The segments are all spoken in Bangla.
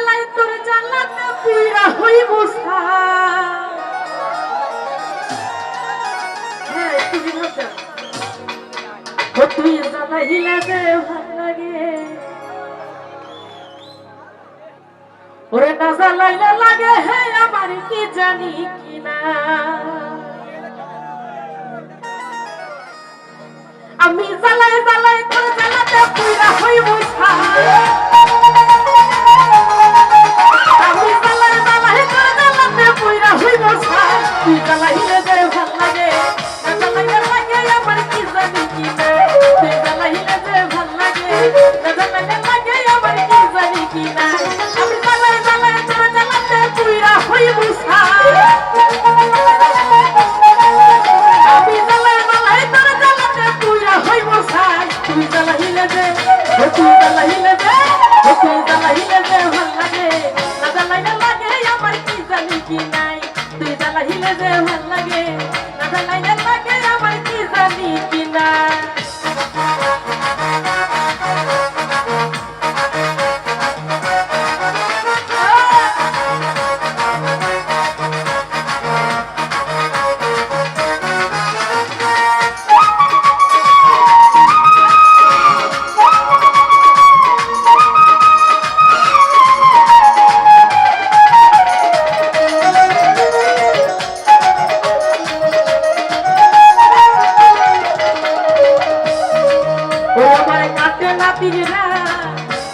জ্বালাই তোর জ্বালাতে পুইরা হইব তুমি ভাবছো তুই জ্বালাইলে যে ভাল লাগে ওরে না জ্বালাইলে লাগে হে আমার কি জানি কিনা আমি জ্বালাই জ্বালাই তোর জ্বালাতে পুইরা হইব আমি জ্বালাই জ্বালাই তোর জ্বালাতে পুইরা হইব তুই জ্বালাইলে যে ভাল লাগে না জ্বালাইলে লাগে আমার কি জানি কিনা তুই জ্বালাইলে যে ভাল লাগে না জ্বালাইলে লাগে আমার কি জানি কিনা আমি জ্বালাই জ্বালাই তোর জ্বালাতে পুইরা হইব আমি জ্বালাই জ্বালাই তোর জ্বালাতে পুইরা হইব তুই জ্বালাইলে যে তুই জ্বালাইলে যে তুই জ্বালাইলে যে ভাল লাগে না জ্বালাইলে লাগে আমার কি জানি কি নাই তুই জ্বালাইলে যে ভাল লাগে না জ্বালাইলে লাগে আমার কি জানি কি না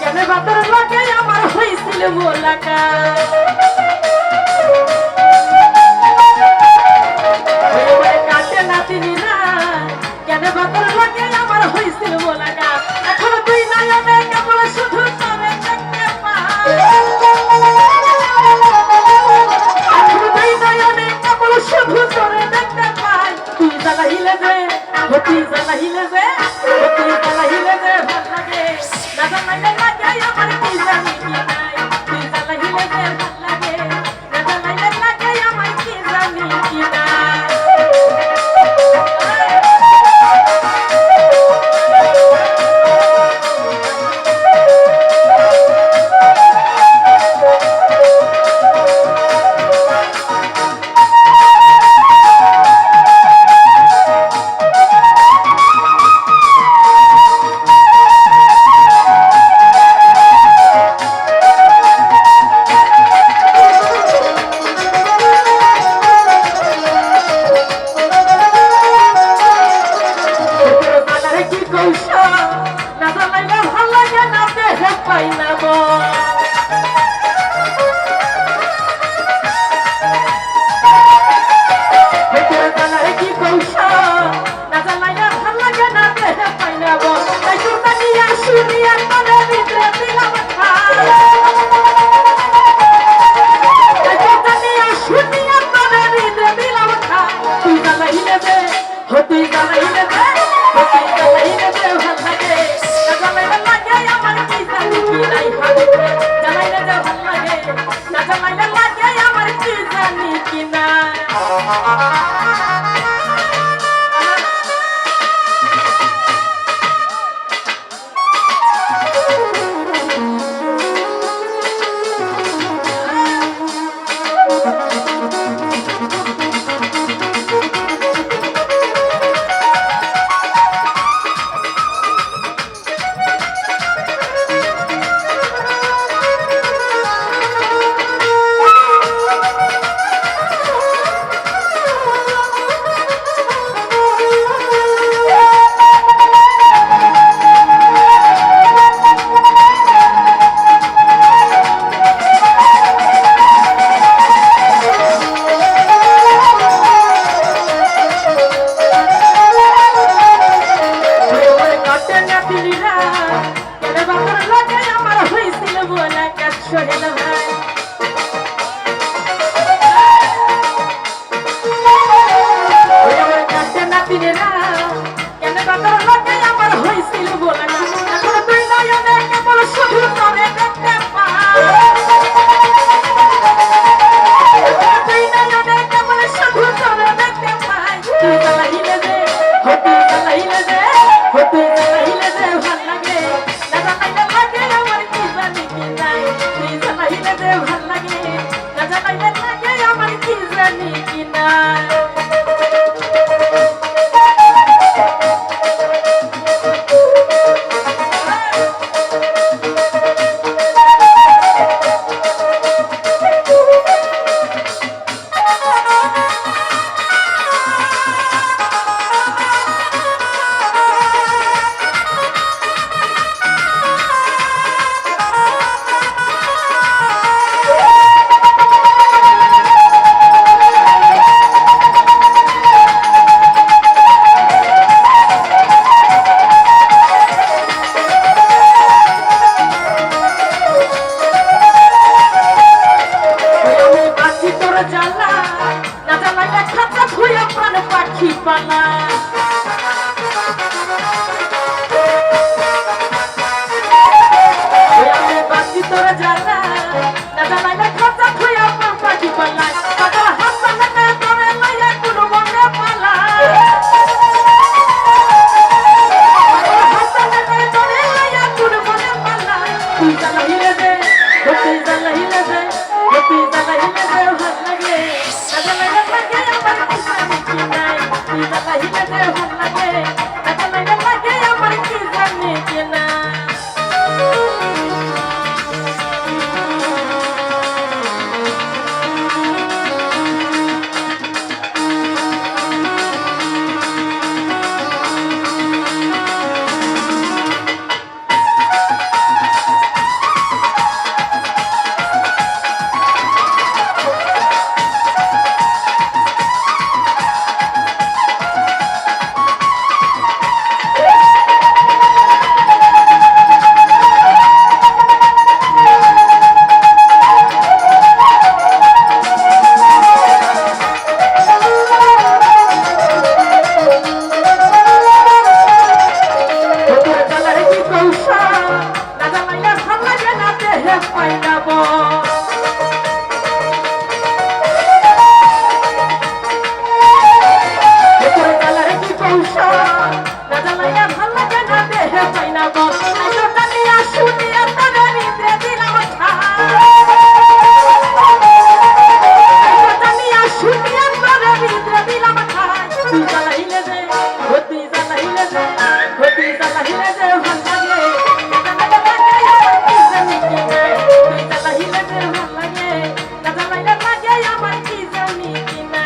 কেন বাতর লাগে আমার হয়েছিল মোলাকাত কাটে নাতিরা কেন বাতর লাগে আমার হয়েছিল মোলাকাত এখন তুই নয়নে কেবল শুধু তবে দেখতে পাই এখন তুই নয়নে কেবল শুধু তোরে দেখতে পাই তুই জ্বালাইলে যে তুই জ্বালাইলে যে তুই জ্বালাইলে যে ভাল লাগে না জ্বালাইলে লাগে আমার কি জানি কি নাই তুই জ্বালাইলে যে ভাল লাগে না জ্বালাইলে লাগে আমার কি জানি কি নাই না জ্বালাইলে ভাল লাগে না দেহে পাই না কি কৌশল না জ্বালাইলে ভাল লাগে না দেহে পাই না তাই তোর কানিয়া শুনিয়া মনের ভিতরে দিলাম তাই তোর কানিয়া শুনিয়া মনের ভিতরে দিলাম তুই জ্বালাইলে যে তুই জ্বালাইলে যে তুই জ্বালাইলে যে ভাল লাগে না জ্বালাইলে লাগে আমার কি জানি কি নাই জ্বালাইলে যে ভাল লাগে না জ্বালাইলে লাগে আমার কি জানি কি নাই Please, দে ভাল লাগে না জানাইলে লাগে আমার কি জানি কিনা জ্বালা না জ্বালাইলে খাতা ধুয়ে প্রাণ পাখি পালা আমি বাঁচি তোর জ্বালা না জ্বালাইলে খাতা ধুয়ে প্রাণ পাখি পালা কাটার হাসা না তোরে লইয়া কোনো মনে পালা হাসা না তোরে লইয়া কোনো মনে পালা তুই জ্বালাইলে দে তুই জ্বালাইলে দে তুই জ্বালাইলে দে ভাল লাগে না জ্বালাইলে লাগে আমার কি জানি কি নাই তুই জ্বালাইলে দে ভাল লাগে না জ্বালাইলে লাগে আমার কি জানি কি না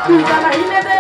তুই জ্বালাইলে দে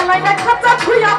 জ্বালাইলে খাঁচা ছুঁয়া